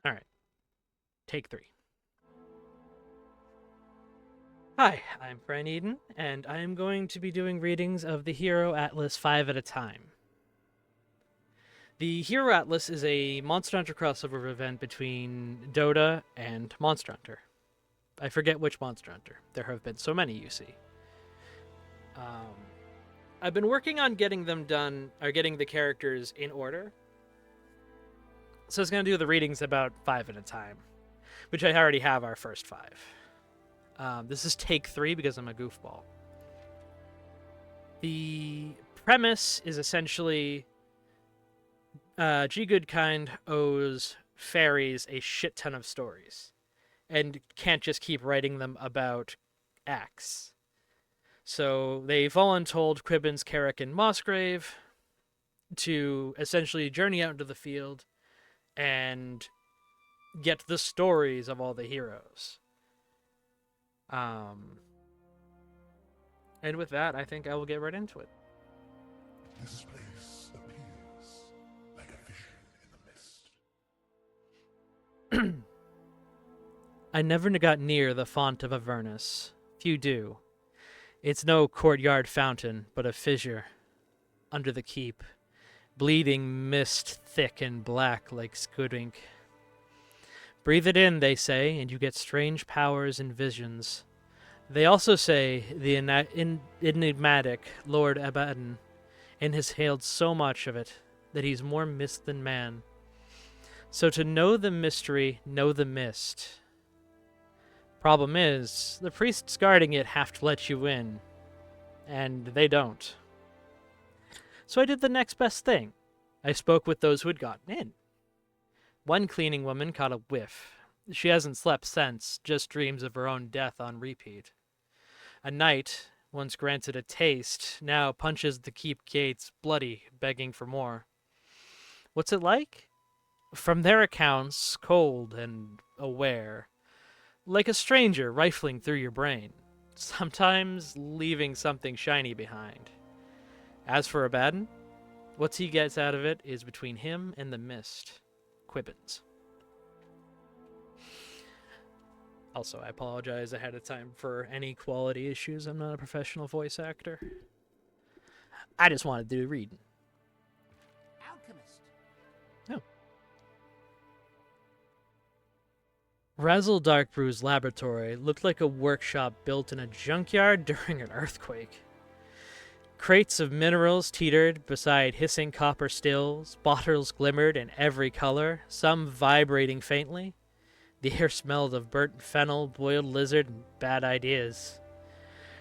All right, take 3. Hi, I'm Fran Eden, and I am going to be doing readings of the Hero Atlas 5 at a time. The Hero Atlas is a Monster Hunter crossover event between Dota and Monster Hunter. I forget which Monster Hunter. There have been so many, you see. Um, I've been working on getting them done, or getting the characters in order. So I was going to do the readings about 5 at a time, which I already have our first 5. This is take 3 because I'm a goofball. The premise is essentially G. Goodkind owes fairies a shit ton of stories and can't just keep writing them about Axe. So they voluntold Cribbins, Carrick, and Mossgrave to essentially journey out into the field and get the stories of all the heroes. And with that, I think I will get right into it. This place appears like a vision in the mist. I never got near the font of Avernus. Few do. It's no courtyard fountain, but a fissure under the keep, bleeding mist thick and black like squid ink. Breathe it in, they say, and you get strange powers and visions. They also say the enigmatic Lord Abaddon inhaled so much of it that he's more mist than man. So to know the mystery, know the mist. Problem is, the priests guarding it have to let you in, and they don't. So I did the next best thing. I spoke with those who had gotten in. One cleaning woman caught a whiff. She hasn't slept since, just dreams of her own death on repeat. A knight, once granted a taste, now punches the keep gates bloody, begging for more. What's it like? From their accounts, cold and aware. Like a stranger rifling through your brain, sometimes leaving something shiny behind. As for Abaddon, what he gets out of it is between him and the mist. Quibbins. Also, I apologize ahead of time for any quality issues. I'm not a professional voice actor. I just wanted to do reading. Alchemist. Oh. Razzle Darkbrew's laboratory looked like a workshop built in a junkyard during an earthquake. Crates of minerals teetered beside hissing copper stills, bottles glimmered in every color, some vibrating faintly. The air smelled of burnt fennel, boiled lizard, and bad ideas.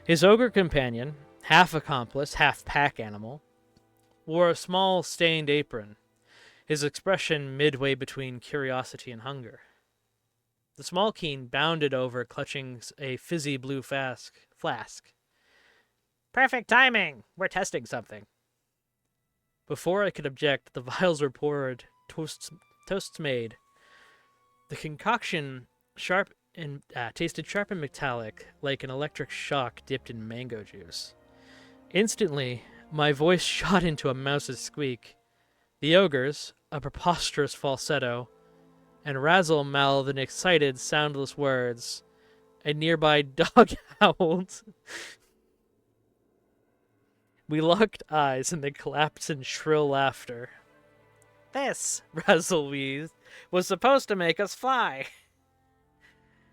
His ogre companion, half accomplice, half pack animal, wore a small stained apron, his expression midway between curiosity and hunger. The small keen bounded over, clutching a fizzy blue flask. Perfect timing! We're testing something. Before I could object, the vials were poured, toasts made. The concoction tasted sharp and metallic, like an electric shock dipped in mango juice. Instantly, my voice shot into a mouse's squeak. The ogres, a preposterous falsetto, and Razzle mouthed in excited, soundless words. A nearby dog howled. We locked eyes and they collapsed in shrill laughter. This, Razzle wheezed, was supposed to make us fly.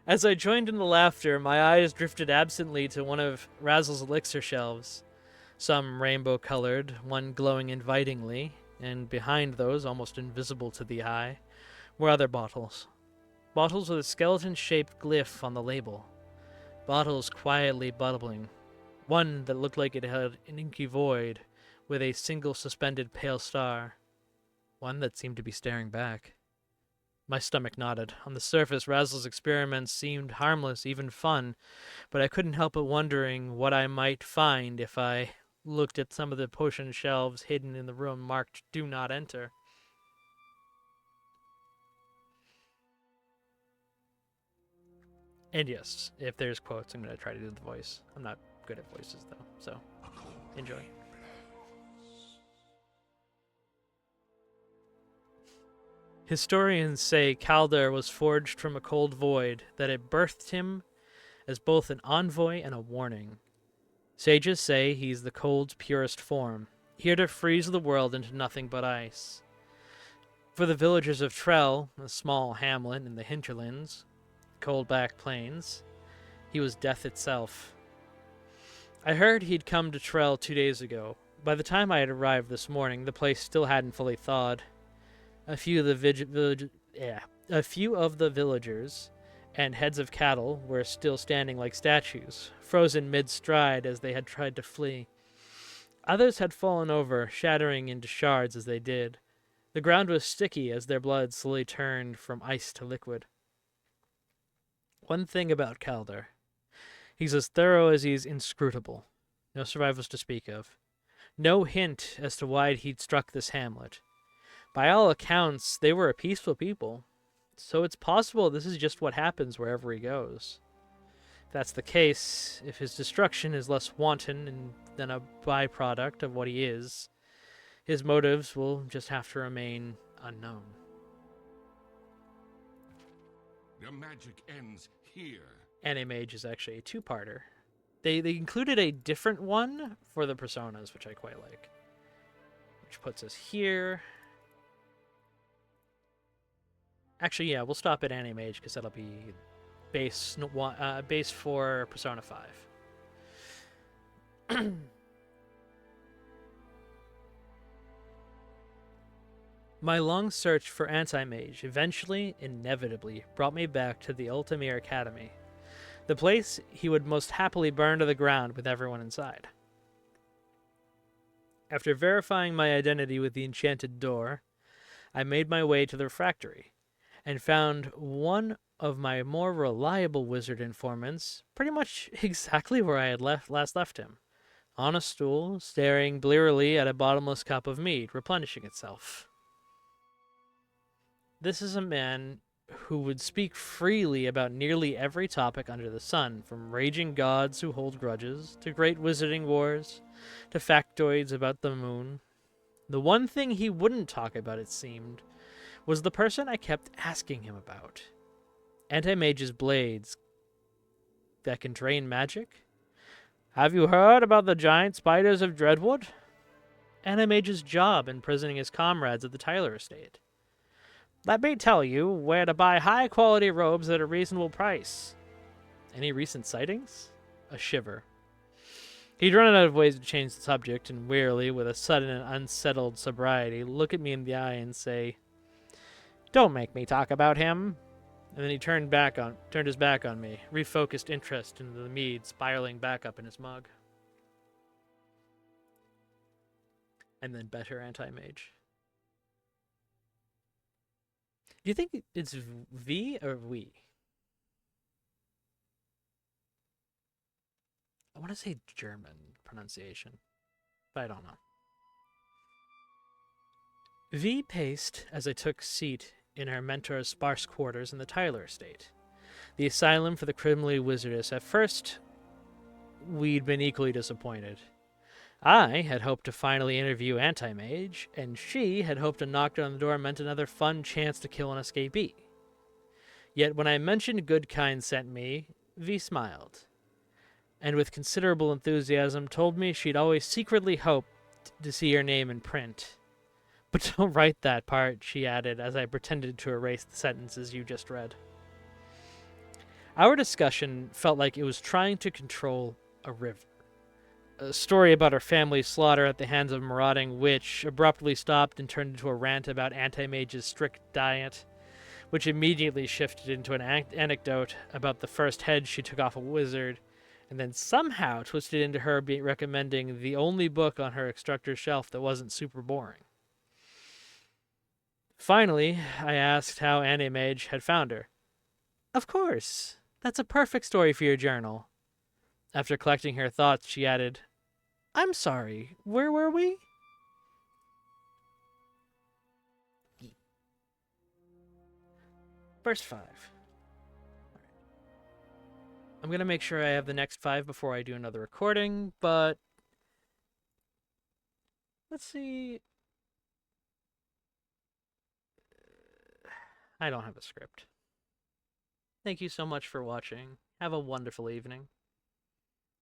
As I joined in the laughter, my eyes drifted absently to one of Razzle's elixir shelves. Some rainbow-colored, one glowing invitingly, and behind those, almost invisible to the eye, were other bottles. Bottles with a skeleton-shaped glyph on the label. Bottles quietly bubbling. One that looked like it held an inky void, with a single suspended pale star. One that seemed to be staring back. My stomach nodded. On the surface, Razzle's experiments seemed harmless, even fun, but I couldn't help but wondering what I might find if I looked at some of the potion shelves hidden in the room marked Do Not Enter. And yes, if there's quotes, I'm going to try to do the voice. I'm not good at voices, though, so enjoy. Historians say Kaldar was forged from a cold void, that it birthed him as both an envoy and a warning. Sages say he's the cold's purest form, here to freeze the world into nothing but ice. For the villagers of Trell, a small hamlet in the hinterlands, Coldback Plains, he was death itself. I heard he'd come to Trell 2 days ago. By the time I had arrived this morning, the place still hadn't fully thawed. A few of the villagers and heads of cattle were still standing like statues, frozen mid-stride as they had tried to flee. Others had fallen over, shattering into shards as they did. The ground was sticky as their blood slowly turned from ice to liquid. One thing about Kaldar. He's as thorough as he's inscrutable. No survivors to speak of. No hint as to why he'd struck this hamlet. By all accounts, they were a peaceful people. So it's possible this is just what happens wherever he goes. If that's the case, if his destruction is less wanton than a byproduct of what he is, his motives will just have to remain unknown. The magic ends here. Anti-Mage is actually a two-parter. They included a different one for the personas, which I quite like. Which puts us here. Actually, yeah, we'll stop at Anti-Mage because that'll be base for Persona 5. My long search for Anti-Mage eventually, inevitably, brought me back to the Ultimere Academy, the place he would most happily burn to the ground with everyone inside. After verifying my identity with the enchanted door, I made my way to the refectory, and found one of my more reliable wizard informants pretty much exactly where I had last left him, on a stool, staring blearily at a bottomless cup of mead replenishing itself. This is a man who would speak freely about nearly every topic under the sun, from raging gods who hold grudges, to great wizarding wars, to factoids about the moon. The one thing he wouldn't talk about, it seemed, was the person I kept asking him about. Anti-Mage's blades that can drain magic? Have you heard about the giant spiders of Dreadwood? Anti-Mage's job imprisoning his comrades at the Tyler estate. Let me tell you where to buy high-quality robes at a reasonable price. Any recent sightings? A shiver. He'd run out of ways to change the subject, and wearily, with a sudden and unsettled sobriety, look at me in the eye and say, "Don't make me talk about him." And then he turned his back on me, refocused interest into the mead spiraling back up in his mug. And then better Anti-Mage. Do you think it's V or we? I want to say German pronunciation, but I don't know. V paced as I took seat in her mentor's sparse quarters in the Tyler estate, the asylum for the criminally wizardess. At first, we'd been equally disappointed. I had hoped to finally interview Anti-Mage, and she had hoped a knock on the door meant another fun chance to kill an escapee. Yet when I mentioned Goodkind sent me, V smiled, and with considerable enthusiasm told me she'd always secretly hoped to see her name in print. But don't write that part, she added, as I pretended to erase the sentences you just read. Our discussion felt like it was trying to control a river. A story about her family's slaughter at the hands of a marauding witch abruptly stopped and turned into a rant about Anti-Mage's strict diet, which immediately shifted into an anecdote about the first head she took off a wizard, and then somehow twisted into her recommending the only book on her instructor's shelf that wasn't super boring. Finally, I asked how Anti-Mage had found her. Of course, that's a perfect story for your journal. After collecting her thoughts, she added, I'm sorry, where were we? Verse 5. I'm going to make sure I have the next 5 before I do another recording, but let's see. I don't have a script. Thank you so much for watching. Have a wonderful evening.